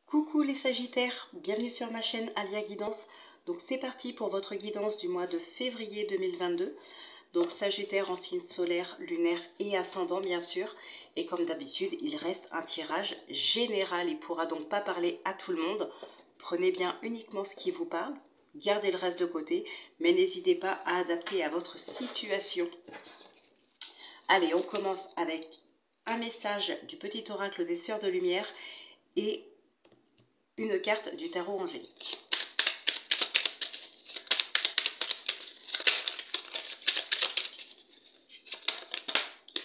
Coucou les Sagittaires, bienvenue sur ma chaîne Alia Guidance. Donc c'est parti pour votre guidance du mois de février 2022. Donc Sagittaire en signe solaire, lunaire et ascendant bien sûr. Et comme d'habitude, il reste un tirage général. Il ne pourra donc pas parler à tout le monde. Prenez bien uniquement ce qui vous parle. Gardez le reste de côté, mais n'hésitez pas à adapter à votre situation. Allez, on commence avec un message du petit oracle des Sœurs de Lumière et une carte du tarot angélique.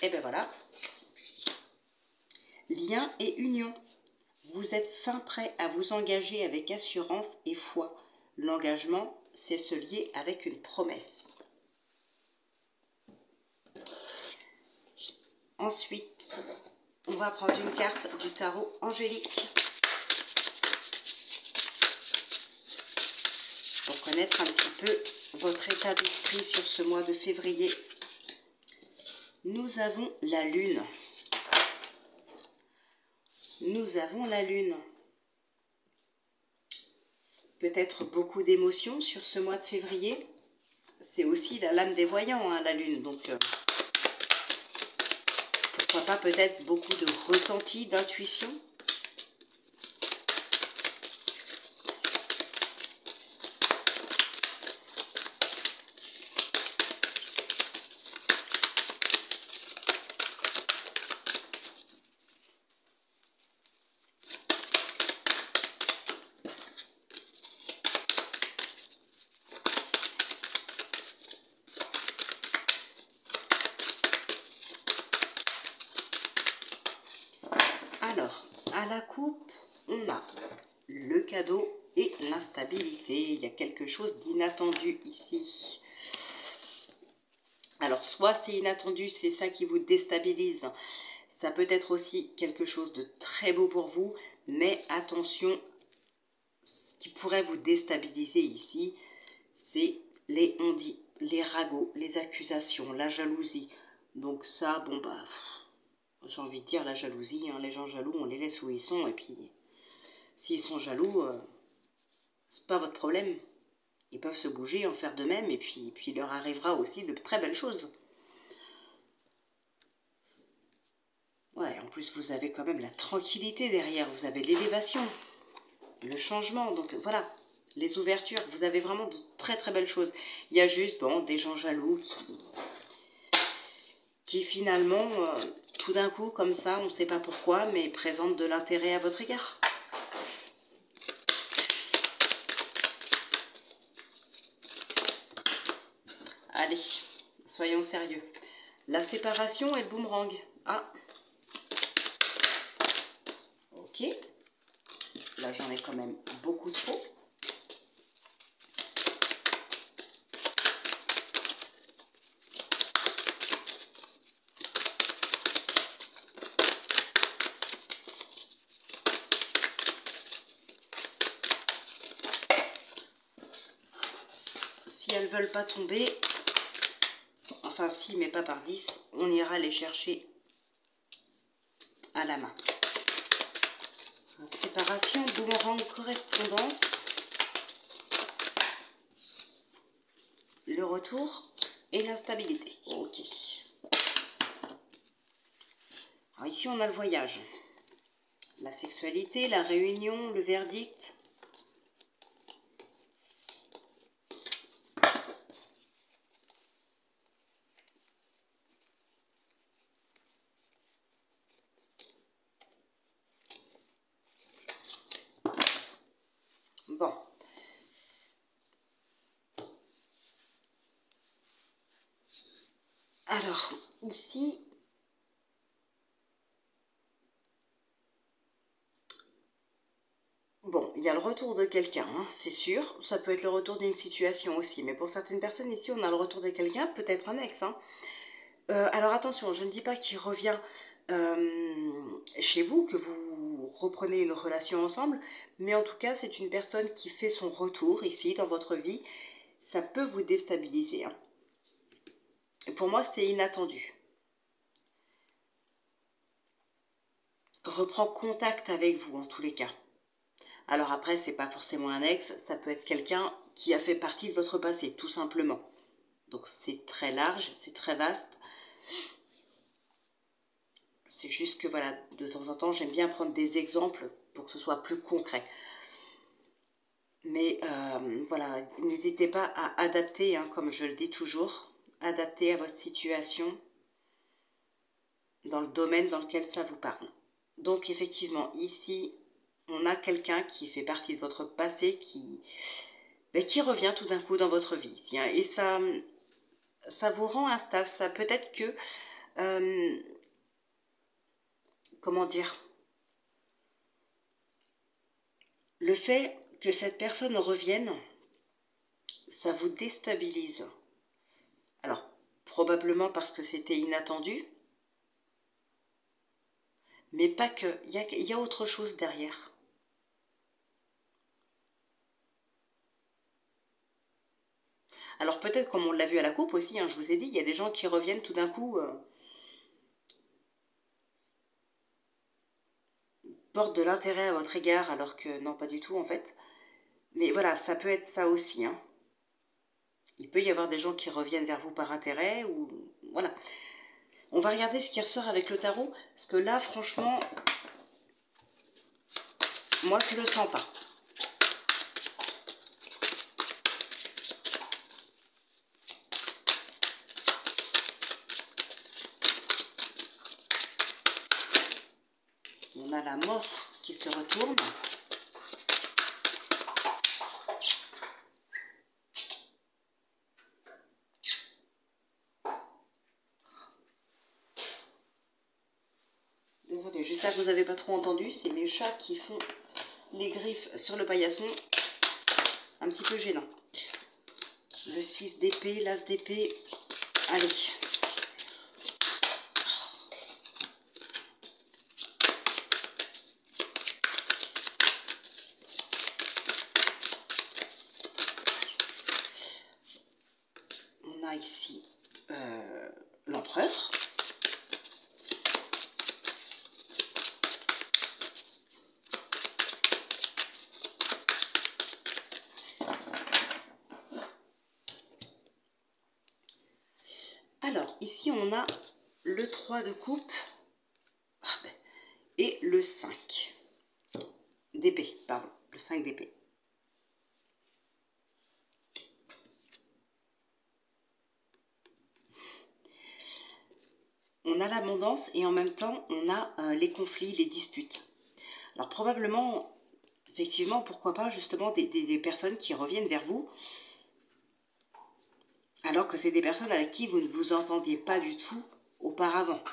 Et bien voilà. Lien et union. Vous êtes fin prêt à vous engager avec assurance et foi. L'engagement, c'est se lier avec une promesse. Ensuite, on va prendre une carte du tarot angélique. Pour connaître un petit peu votre état d'esprit sur ce mois de février. Nous avons la lune. Nous avons la lune. Peut-être beaucoup d'émotions sur ce mois de février. C'est aussi la lame des voyants, hein, la lune. Donc, pourquoi pas peut-être beaucoup de ressentis, d'intuition. Alors, à la coupe, on a le cadeau et l'instabilité. Il y a quelque chose d'inattendu ici. Alors, soit c'est inattendu, c'est ça qui vous déstabilise. Ça peut être aussi quelque chose de très beau pour vous. Mais attention, ce qui pourrait vous déstabiliser ici, c'est les on-dit, les ragots, les accusations, la jalousie. Donc ça, bon bah... J'ai envie de dire la jalousie, hein. Les gens jaloux, on les laisse où ils sont. Et puis, s'ils sont jaloux, c'est pas votre problème. Ils peuvent se bouger, en faire de même. Et puis il leur arrivera aussi de très belles choses. Ouais, en plus, vous avez quand même la tranquillité derrière. Vous avez l'élévation, le changement. Donc voilà, les ouvertures. Vous avez vraiment de très très belles choses. Il y a juste, bon, des gens jaloux qui finalement... tout d'un coup, comme ça, on ne sait pas pourquoi, mais présente de l'intérêt à votre égard. Allez, soyons sérieux. La séparation et le boomerang. Ah. Ok. Là, j'en ai quand même beaucoup trop. Si elles ne veulent pas tomber, enfin si, mais pas par 10, on ira les chercher à la main. Séparation, boomerang, correspondance, le retour et l'instabilité. Ok. Alors ici, on a le voyage, la sexualité, la réunion, le verdict. Bon. Alors, ici, bon, il y a le retour de quelqu'un, hein, c'est sûr. Ça peut être le retour d'une situation aussi. Mais pour certaines personnes, ici, on a le retour de quelqu'un, peut-être un ex. Hein. Alors attention, je ne dis pas qu'il revient chez vous, que vous reprenez une relation ensemble. Mais en tout cas, c'est une personne qui fait son retour ici, dans votre vie. Ça peut vous déstabiliser. Hein. Pour moi, c'est inattendu. Reprends contact avec vous, en tous les cas. Alors après, c'est pas forcément un ex, ça peut être quelqu'un qui a fait partie de votre passé, tout simplement. Donc c'est très large, c'est très vaste. C'est juste que voilà, de temps en temps, j'aime bien prendre des exemples pour que ce soit plus concret. Mais voilà, n'hésitez pas à adapter, hein, comme je le dis toujours, adapter à votre situation dans le domaine dans lequel ça vous parle. Donc effectivement, ici, on a quelqu'un qui fait partie de votre passé, qui revient tout d'un coup dans votre vie. Et ça vous rend instable. Ça peut-être que, comment dire, le fait que cette personne revienne, ça vous déstabilise. Alors, probablement parce que c'était inattendu, mais pas que. Il y a autre chose derrière. Alors peut-être comme on l'a vu à la coupe aussi, hein, je vous ai dit, il y a des gens qui reviennent tout d'un coup, portent de l'intérêt à votre égard, alors que non, pas du tout en fait. Mais voilà, ça peut être ça aussi, hein. Il peut y avoir des gens qui reviennent vers vous par intérêt, ou voilà. On va regarder ce qui ressort avec le tarot, parce que là, franchement, moi, je le sens pas. On a la mort qui se retourne. Désolée, j'espère que vous n'avez pas trop entendu. C'est mes chats qui font les griffes sur le paillasson. Un petit peu gênant. Le 6 d'épée, l'as d'épée. Allez. On a ici l'empereur. Alors, ici, on a le 3 de coupe et le 5 d'épée, pardon, le 5 d'épée. On a l'abondance et en même temps, on a les conflits, les disputes. Alors, probablement, effectivement, pourquoi pas, justement, des personnes qui reviennent vers vous, alors que c'est des personnes avec qui vous ne vous entendiez pas du tout auparavant.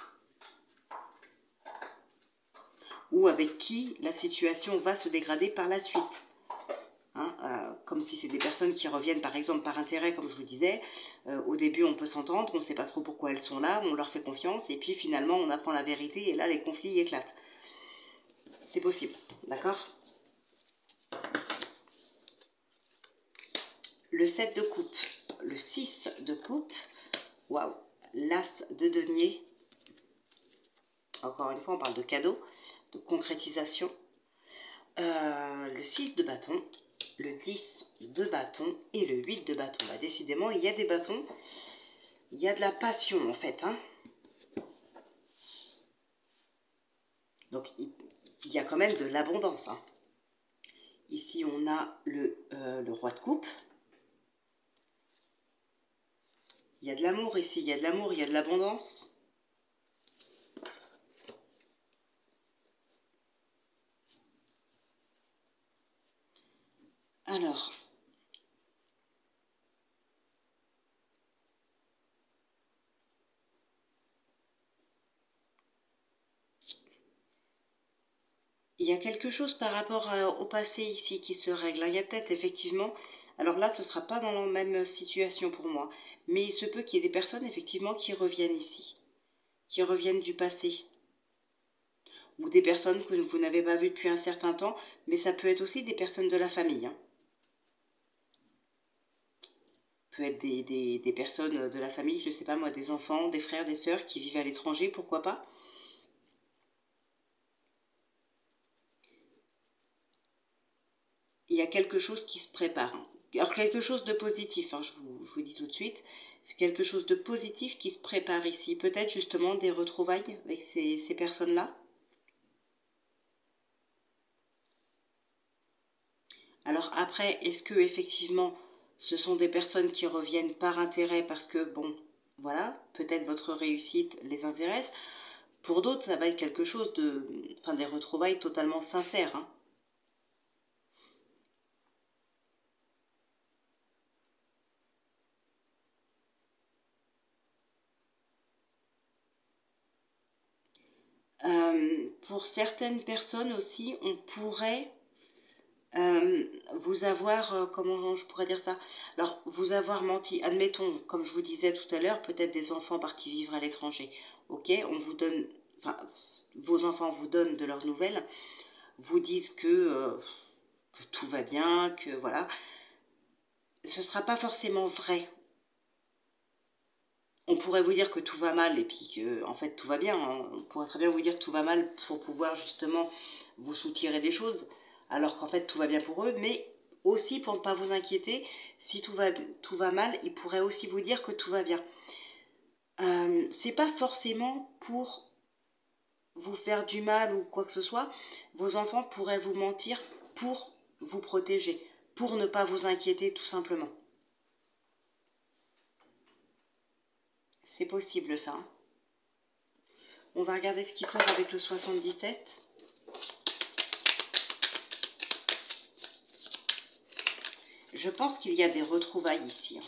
Ou avec qui la situation va se dégrader par la suite. Hein, comme si c'est des personnes qui reviennent par exemple par intérêt, comme je vous disais. Au début on peut s'entendre, on ne sait pas trop pourquoi elles sont là, on leur fait confiance et puis finalement on apprend la vérité et là les conflits éclatent. C'est possible, d'accord? Le 7 de coupe, le 6 de coupe, waouh, l'as de denier. Encore une fois on parle de cadeau, de concrétisation. Le 6 de bâton, le 10 de bâton et le 8 de bâton. Bah, décidément, il y a des bâtons, il y a de la passion en fait. Hein. Donc, il y a quand même de l'abondance. Hein. Ici, on a le roi de coupe. Il y a de l'amour ici, il y a de l'amour, il y a de l'abondance. Alors, il y a quelque chose par rapport au passé ici qui se règle. Il y a peut-être effectivement, alors là ce ne sera pas dans la même situation pour moi, mais il se peut qu'il y ait des personnes effectivement qui reviennent ici, qui reviennent du passé. Ou des personnes que vous n'avez pas vues depuis un certain temps, mais ça peut être aussi des personnes de la famille. Hein. Peut être des personnes de la famille, je ne sais pas moi, des enfants, des frères, des sœurs qui vivent à l'étranger, pourquoi pas. il y a quelque chose qui se prépare. Alors quelque chose de positif, hein, je vous dis tout de suite, c'est quelque chose de positif qui se prépare ici. Peut-être justement des retrouvailles avec ces personnes-là. Alors après, est-ce que effectivement ce sont des personnes qui reviennent par intérêt parce que, bon, voilà, peut-être votre réussite les intéresse. Pour d'autres, ça va être quelque chose de... Enfin, des retrouvailles totalement sincères, hein. Pour certaines personnes aussi, on pourrait vous avoir, comment je pourrais dire ça? Alors, vous avoir menti, admettons, comme je vous disais tout à l'heure, peut-être des enfants partis vivre à l'étranger. Ok, on vous donne, enfin, vos enfants vous donnent de leurs nouvelles, vous disent que tout va bien, que voilà. Ce ne sera pas forcément vrai. On pourrait vous dire que tout va mal et puis que, en fait, tout va bien. On pourrait très bien vous dire que tout va mal pour pouvoir justement vous soutirer des choses, alors qu'en fait, tout va bien pour eux, mais aussi pour ne pas vous inquiéter, si tout va mal, ils pourraient aussi vous dire que tout va bien. C'est pas forcément pour vous faire du mal ou quoi que ce soit. Vos enfants pourraient vous mentir pour vous protéger, pour ne pas vous inquiéter tout simplement. C'est possible ça. On va regarder ce qui sort avec le 77. Je pense qu'il y a des retrouvailles ici.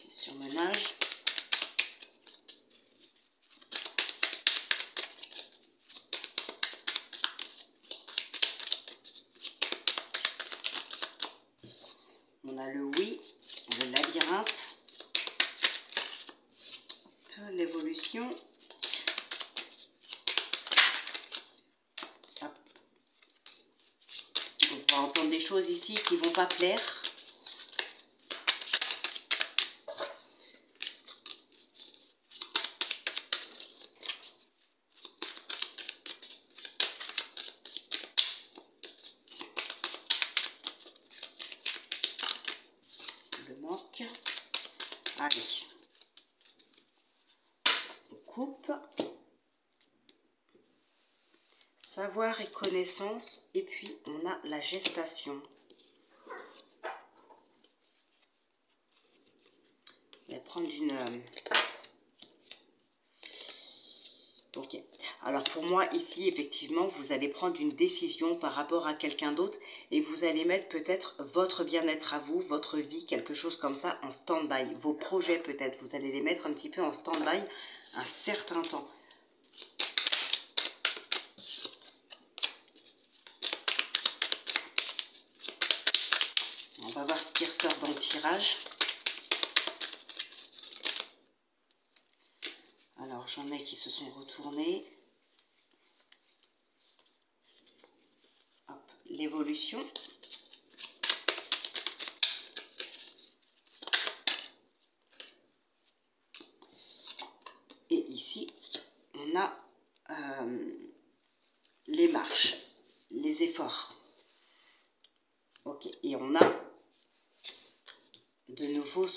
Surmenage. On a le oui, le labyrinthe, l'évolution. On va entendre des choses ici qui ne vont pas plaire. Le manque. Allez. On coupe. Savoir et connaissance. Et puis, on a la gestation. Je vais prendre une... Ok. Alors pour moi, ici, effectivement, vous allez prendre une décision par rapport à quelqu'un d'autre et vous allez mettre peut-être votre bien-être à vous, votre vie, quelque chose comme ça, en stand-by. Vos projets, peut-être, vous allez les mettre un petit peu en stand-by un certain temps. On va voir ce qui ressort dans le tirage. Alors, j'en ai qui se sont retournés. Hop, l'évolution. Et ici, on a les marches, les efforts. Ok, et on a de nouveau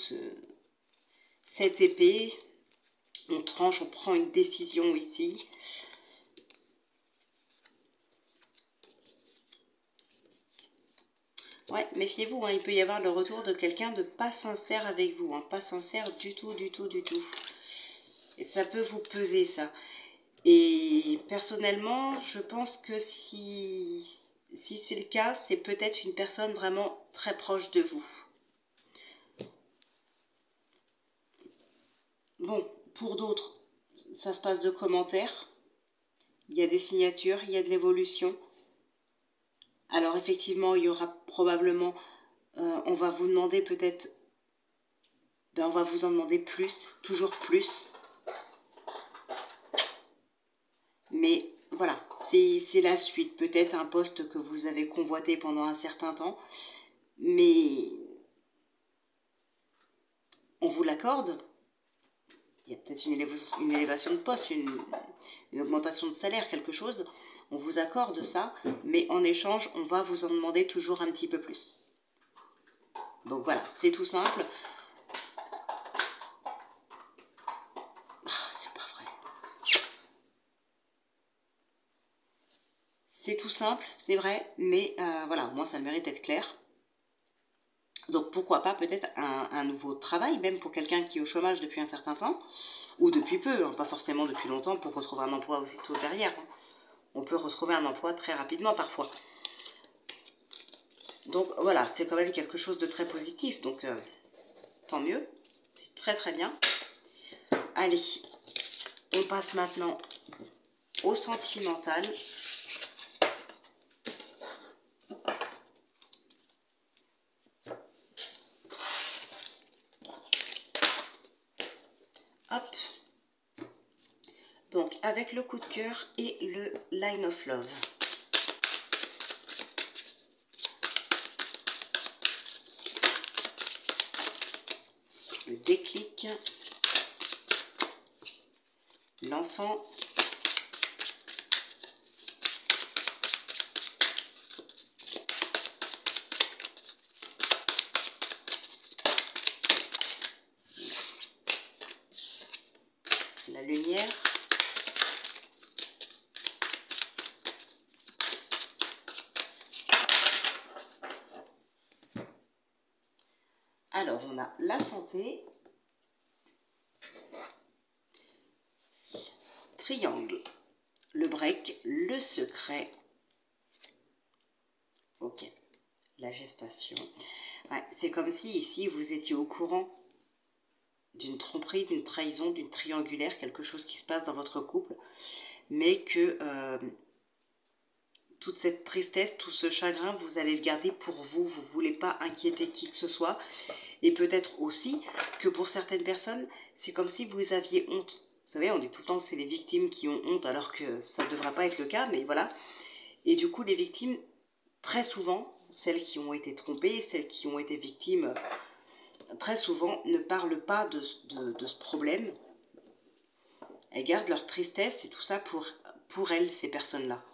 cette épée. On tranche, on prend une décision ici. Ouais, méfiez-vous, hein, il peut y avoir le retour de quelqu'un de pas sincère avec vous. Hein, pas sincère du tout, du tout, du tout. Et ça peut vous peser, ça. Et personnellement, je pense que si c'est le cas, c'est peut-être une personne vraiment très proche de vous. Bon, pour d'autres, ça se passe de commentaires. Il y a des signatures, il y a de l'évolution. Alors effectivement, il y aura probablement, on va vous demander peut-être, on va vous en demander plus, toujours plus. Mais voilà, c'est la suite. Peut-être un poste que vous avez convoité pendant un certain temps, mais on vous l'accorde. il y a peut-être une élévation de poste, une augmentation de salaire, quelque chose. On vous accorde ça, mais en échange, on va vous en demander toujours un petit peu plus. Donc voilà, c'est tout simple. Oh, c'est pas vrai. C'est tout simple, c'est vrai, mais voilà, moi ça le mérite d'être clair. Donc pourquoi pas peut-être un nouveau travail, même pour quelqu'un qui est au chômage depuis un certain temps, ou depuis peu, hein, pas forcément depuis longtemps, pour retrouver un emploi aussitôt derrière. Hein. On peut retrouver un emploi très rapidement parfois. Donc voilà, c'est quand même quelque chose de très positif, donc tant mieux, c'est très très bien. Allez, on passe maintenant au sentimental. Hop. Donc avec le coup de cœur et le line of love. Le déclic. L'enfant. La lumière. Alors, on a la santé, triangle, le break, le secret, ok, la gestation. Ouais, c'est comme si ici, vous étiez au courant d'une tromperie, d'une trahison, d'une triangulaire, quelque chose qui se passe dans votre couple, mais que toute cette tristesse, tout ce chagrin, vous allez le garder pour vous. Vous ne voulez pas inquiéter qui que ce soit. Et peut-être aussi que pour certaines personnes, c'est comme si vous aviez honte. Vous savez, on dit tout le temps que c'est les victimes qui ont honte, alors que ça ne devrait pas être le cas, mais voilà. Et du coup, les victimes, très souvent, celles qui ont été trompées, celles qui ont été victimes, très souvent, ne parlent pas de ce problème. Elles gardent leur tristesse et tout ça pour elles, ces personnes-là.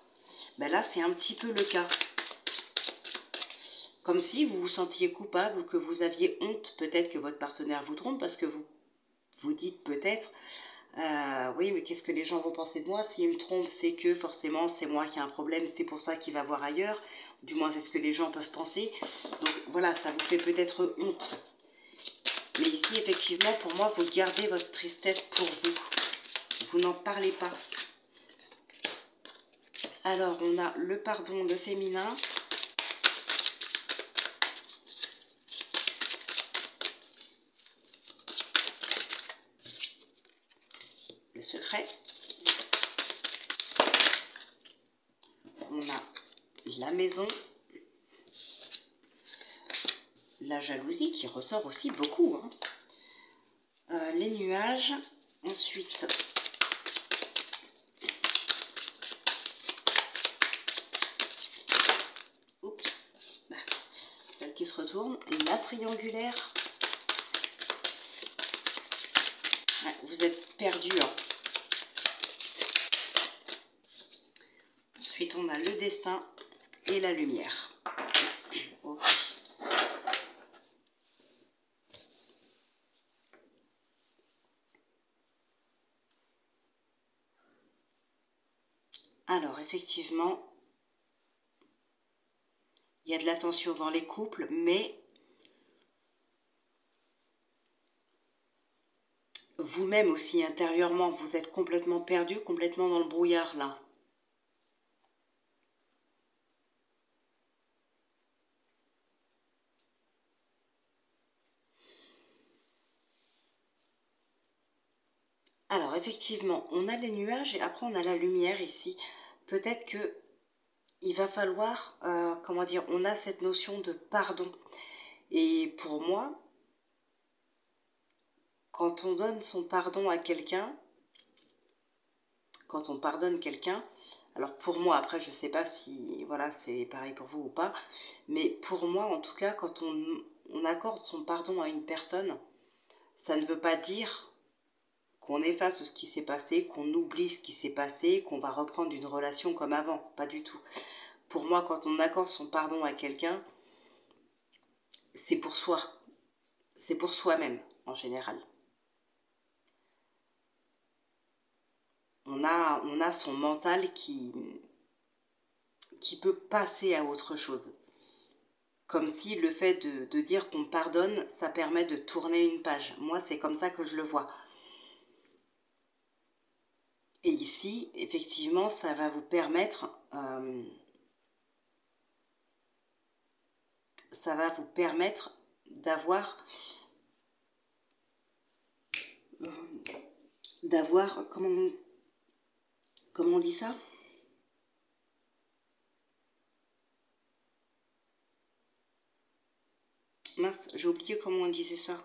Ben là, c'est un petit peu le cas. Comme si vous vous sentiez coupable ou que vous aviez honte, peut-être que votre partenaire vous trompe, parce que vous vous dites peut-être, oui, mais qu'est-ce que les gens vont penser de moi? S'il me trompe, c'est que forcément, c'est moi qui ai un problème, c'est pour ça qu'il va voir ailleurs. Du moins, c'est ce que les gens peuvent penser. Donc voilà, ça vous fait peut-être honte. Mais ici, effectivement, pour moi, vous gardez votre tristesse pour vous. Vous n'en parlez pas. Alors, on a le pardon, le féminin. Le secret. On a la maison. La jalousie qui ressort aussi beaucoup. Hein. Les nuages. Ensuite, oups, celle qui se retourne. La triangulaire. Ouais, vous êtes perdu. Hein. Ensuite, on a le destin et la lumière. Okay. Alors, effectivement, il y a de la tension dans les couples, mais vous-même aussi, intérieurement, vous êtes complètement perdu, complètement dans le brouillard, là. Alors, effectivement, on a les nuages et après, on a la lumière ici. Peut-être que il va falloir, comment dire, on a cette notion de pardon. Et pour moi, quand on donne son pardon à quelqu'un, quand on pardonne quelqu'un, alors pour moi, après je ne sais pas si voilà c'est pareil pour vous ou pas, mais pour moi en tout cas, quand on accorde son pardon à une personne, ça ne veut pas dire qu'on efface ce qui s'est passé, qu'on oublie ce qui s'est passé, qu'on va reprendre une relation comme avant. Pas du tout. Pour moi, quand on accorde son pardon à quelqu'un, c'est pour soi. C'est pour soi-même, en général. On a son mental qui peut passer à autre chose. Comme si le fait de dire qu'on pardonne, ça permet de tourner une page. Moi, c'est comme ça que je le vois. Et ici, effectivement, ça va vous permettre... d'avoir, comment on dit ça? Mince, j'ai oublié comment on disait ça.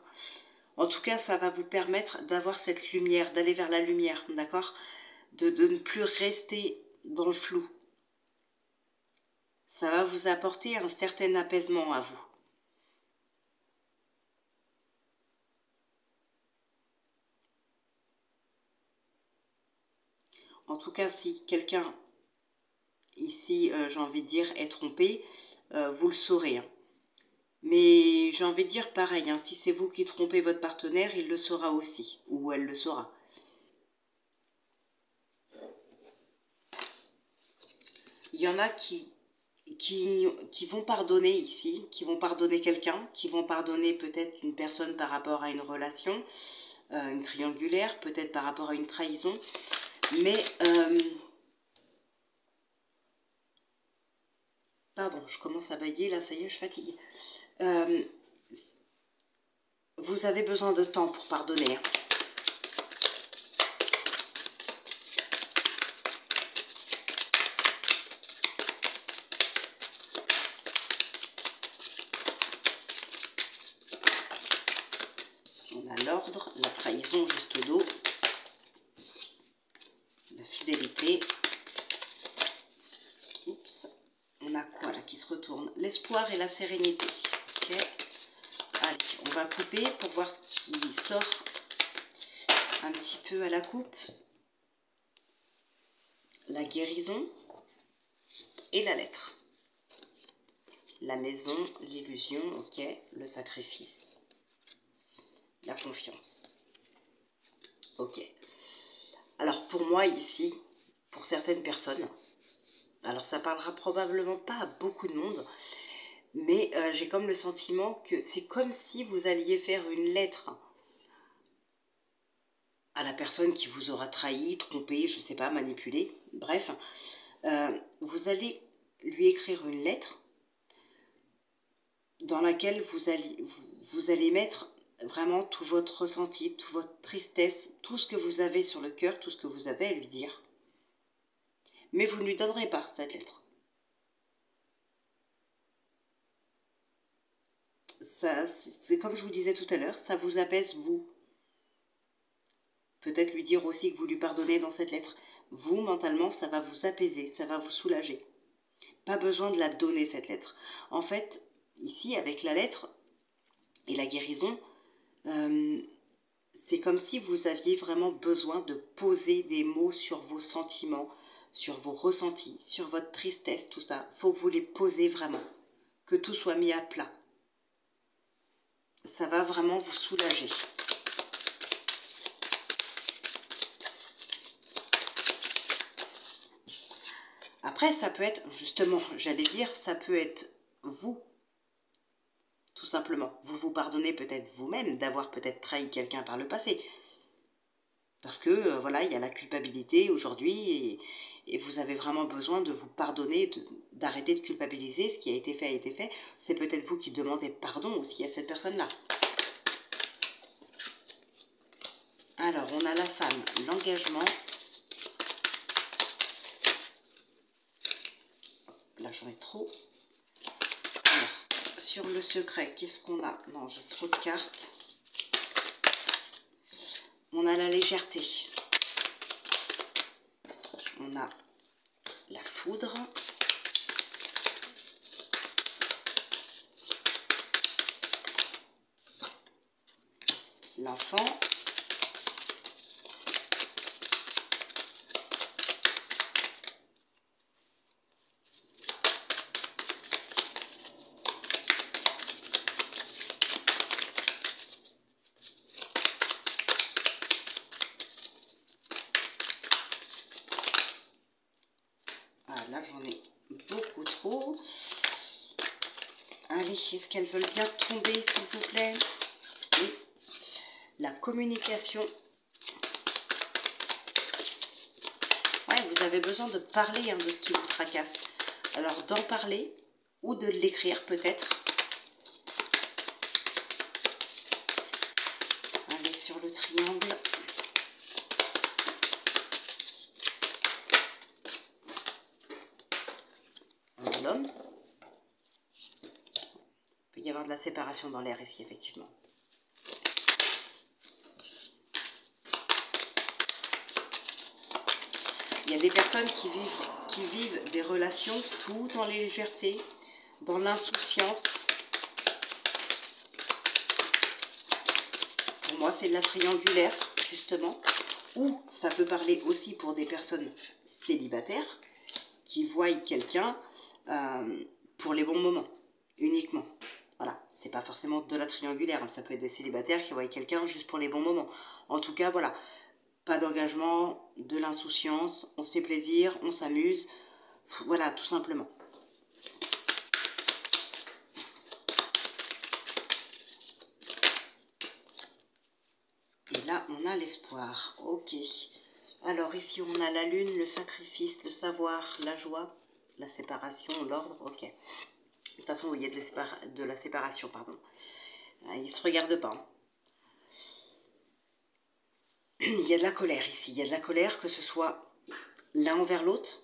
En tout cas, ça va vous permettre d'avoir cette lumière, d'aller vers la lumière, d'accord? De ne plus rester dans le flou. Ça va vous apporter un certain apaisement à vous. En tout cas, si quelqu'un, ici, j'ai envie de dire, est trompé, vous le saurez. Hein. Mais j'ai envie de dire pareil, hein, si c'est vous qui trompez votre partenaire, il le saura aussi, ou elle le saura. Il y en a qui vont pardonner ici, qui vont pardonner quelqu'un, qui vont pardonner peut-être une personne par rapport à une relation, une triangulaire, peut-être par rapport à une trahison, mais... pardon, je commence à bailler, là, ça y est, je suis fatiguée. Vous avez besoin de temps pour pardonner. Hein. On a l'ordre, la trahison juste au dos, la fidélité. Oups. On a quoi là qui se retourne? L'espoir et la sérénité. Ok. Allez, on va couper pour voir ce qui sort un petit peu à la coupe. La guérison et la lettre. La maison, l'illusion, ok. Le sacrifice. La confiance. Ok. Alors pour moi ici, pour certaines personnes, alors ça parlera probablement pas à beaucoup de monde, mais j'ai comme le sentiment que c'est comme si vous alliez faire une lettre à la personne qui vous aura trahi, trompé, je sais pas, manipulé, bref. Vous allez lui écrire une lettre dans laquelle vous allez mettre vraiment tout votre ressenti, toute votre tristesse, tout ce que vous avez sur le cœur, tout ce que vous avez à lui dire. Mais vous ne lui donnerez pas cette lettre. Ça, c'est comme je vous disais tout à l'heure, ça vous apaise vous. Peut-être lui dire aussi que vous lui pardonnez dans cette lettre. Vous, mentalement, ça va vous apaiser, ça va vous soulager. Pas besoin de la donner, cette lettre. En fait, ici, avec la lettre et la guérison, c'est comme si vous aviez vraiment besoin de poser des mots sur vos sentiments, sur vos ressentis, sur votre tristesse, tout ça. Il faut que vous les posez vraiment, que tout soit mis à plat. Ça va vraiment vous soulager. Après, ça peut être, justement, j'allais dire, ça peut être vous, tout simplement. Vous vous pardonnez peut-être vous-même d'avoir peut-être trahi quelqu'un par le passé. Parce que, voilà, il y a la culpabilité aujourd'hui et vous avez vraiment besoin de vous pardonner, d'arrêter de culpabiliser. Ce qui a été fait a été fait. C'est peut-être vous qui demandez pardon aussi à cette personne-là. Alors, on a la femme, l'engagement. Là, j'en ai trop. Alors, sur le secret, qu'est-ce qu'on a? Non, j'ai trop de cartes. On a la légèreté. On a la foudre. L'enfant. là j'en ai beaucoup trop. Allez, est-ce qu'elles veulent bien tomber, s'il vous plaît? Oui. La communication. Ouais, vous avez besoin de parler de ce qui vous tracasse. Alors, d'en parler ou de l'écrire peut-être. Allez, sur le triangle. L'homme. Il peut y avoir de la séparation dans l'air ici, effectivement. Il y a des personnes qui vivent des relations tout en légèreté, dans l'insouciance. Pour moi, c'est de la triangulaire, justement. Ou ça peut parler aussi pour des personnes célibataires qui voient quelqu'un pour les bons moments, uniquement. Voilà, c'est pas forcément de la triangulaire, ça peut être des célibataires qui voient quelqu'un juste pour les bons moments. En tout cas, voilà. Pas d'engagement, de l'insouciance, on se fait plaisir, on s'amuse. Voilà, tout simplement. Et là, on a l'espoir. Ok. Alors ici, on a la lune, le sacrifice, le savoir, la joie, la séparation, l'ordre. Ok. De toute façon, il y a de la séparation, pardon. Ils ne se regardent pas. Il y a de la colère ici. Il y a de la colère, que ce soit l'un envers l'autre,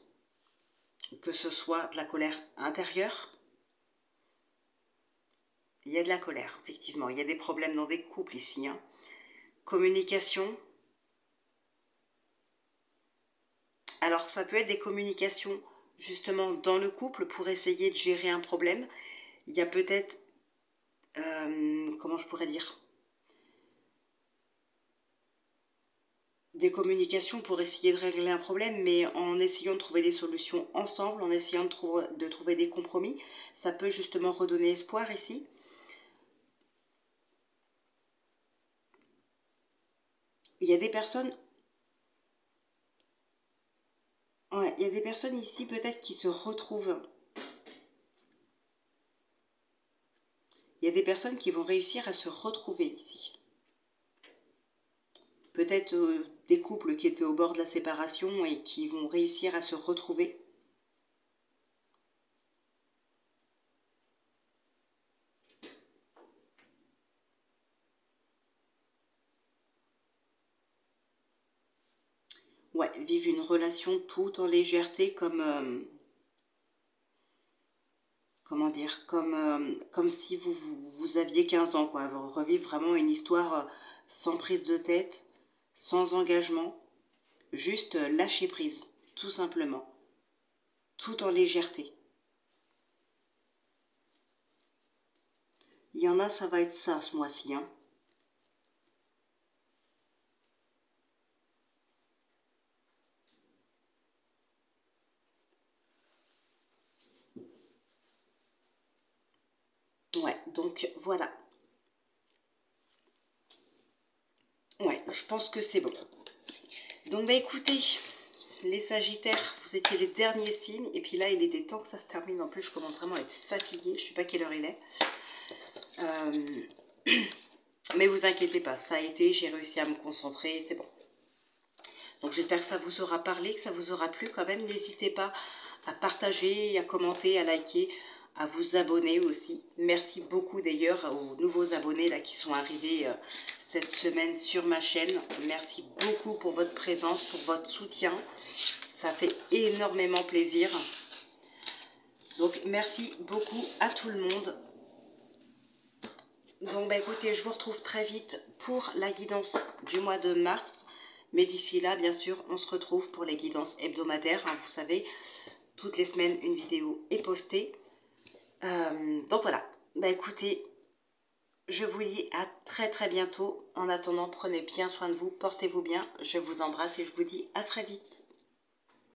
que ce soit de la colère intérieure. Il y a de la colère, effectivement. Il y a des problèmes dans des couples ici. Communication. Alors, ça peut être des communications, justement, dans le couple pour essayer de gérer un problème. Il y a peut-être, comment je pourrais dire, des communications pour essayer de régler un problème, mais en essayant de trouver des solutions ensemble, en essayant de trouver des compromis. Ça peut justement redonner espoir ici. Il y a des personnes... Ouais, il y a des personnes ici peut-être qui se retrouvent. Il y a des personnes qui vont réussir à se retrouver ici. Peut-être des couples qui étaient au bord de la séparation et qui vont réussir à se retrouver. Ouais, vivre une relation tout en légèreté comme... comment dire, comme si vous aviez 15 ans, quoi. Revivre vraiment une histoire sans prise de tête, sans engagement, juste lâcher prise, tout simplement, tout en légèreté. Il y en a, ça va être ça ce mois-ci, Ouais, donc voilà. Ouais, je pense que c'est bon. Donc bah écoutez, les Sagittaires, vous étiez les derniers signes. Et puis là, il était temps que ça se termine. En plus, je commence vraiment à être fatiguée. Je ne sais pas quelle heure il est. Mais vous inquiétez pas, ça a été, j'ai réussi à me concentrer, c'est bon. Donc j'espère que ça vous aura parlé, que ça vous aura plu quand même. N'hésitez pas à partager, à commenter, à liker, à vous abonner aussi. Merci beaucoup d'ailleurs aux nouveaux abonnés là, qui sont arrivés cette semaine sur ma chaîne. Merci beaucoup pour votre présence, pour votre soutien. Ça fait énormément plaisir. Donc merci beaucoup à tout le monde. Donc bah écoutez, je vous retrouve très vite pour la guidance du mois de mars. Mais d'ici là, bien sûr, on se retrouve pour les guidances hebdomadaires. Vous savez, toutes les semaines, une vidéo est postée. Donc voilà, bah écoutez, je vous dis à très très bientôt. En attendant, prenez bien soin de vous, portez-vous bien. Je vous embrasse et je vous dis à très vite.